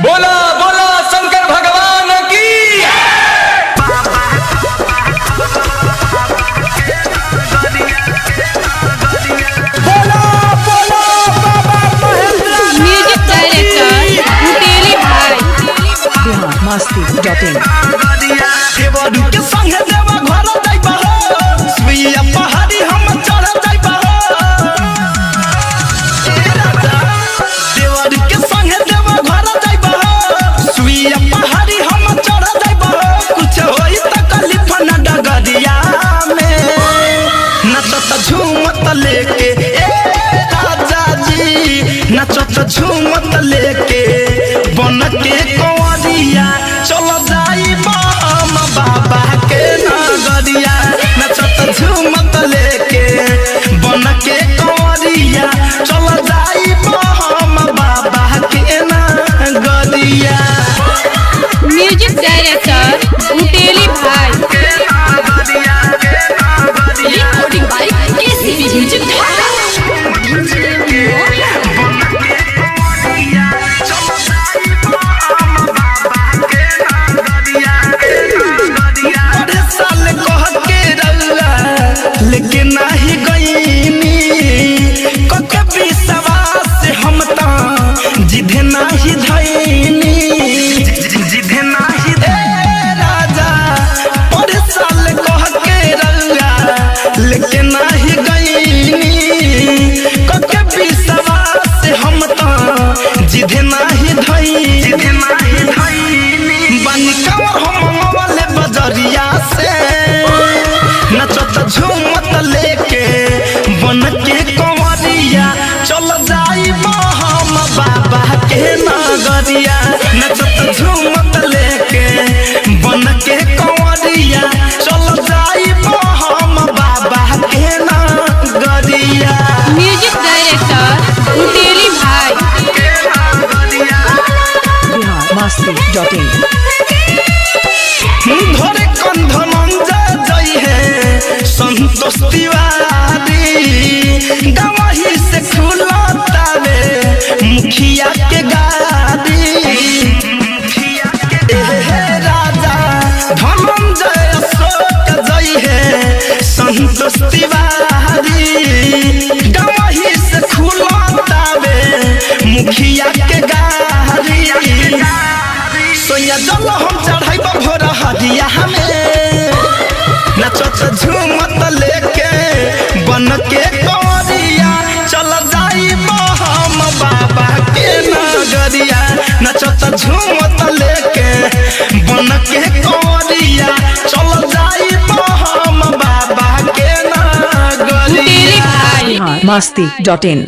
बोला बोला शंकर भगवान की। बोला बोला बाबा महेंद्र। म्यूजिक डायरेक्टर उटेली भाई। biharmasti.in देवरू के संगे देवा घर जाइबा हो, सुइया पहाड़ी हम चढ़ जाइबा हो। देवरू के संगे देवा घर जाइबा हो, सुइया पहाड़ी हम चढ़ जाइबा हो। कुछ होई त कलिफ न डगरिया में, नचत झूमत लेके ए राजा जी, नचत झूमत लेके बन के कंवरिया चल जाइबा हम बाबा के नगरिया। नचत झूमत लेके बन के कंवरिया चल जाइबा हम बाबा के नगरिया। म्यूजिक डायरेक्टर उटेली भाई। Recording by KCB music. लेकिन नाही गईनी कके विश्वास से हम ता जिधे नाही धईनी, जिधे नाही राजा पर साल कह के रउआ। लेकिन नाही गईनी कके विश्वास से हम ता जिधे नाही धईनी, बनी कमर हम वाले बजरिया से नचत झूमत लेके बन के कंवरिया चल जाइबा हम बाबा के नगरिया। नचत झूमत लेके बन के कंवरिया चल जाइबा हम बाबा के नगरिया। म्यूजिक डायरेक्टर उटेली भाई। biharmasti.in धरे कंध मंजा जई है संतोष तिवारी, गवाही से खुलतावे मुखिया के गाड़ी। राजा धनंजय अशोक जई है संतोष तिवारी, गवाही से खुलतावे मुखिया के गाड़ी। सोया जल हम चढ़ाइबा भोरा हदिया हमें, नचत झूमत लेके बन के कंवरिया चल जाइबा हम बाबा के नगरिया। नचत झूमत लेके बन के कंवरिया चल जाइबा हम बाबा के नगरिया। biharmasti.in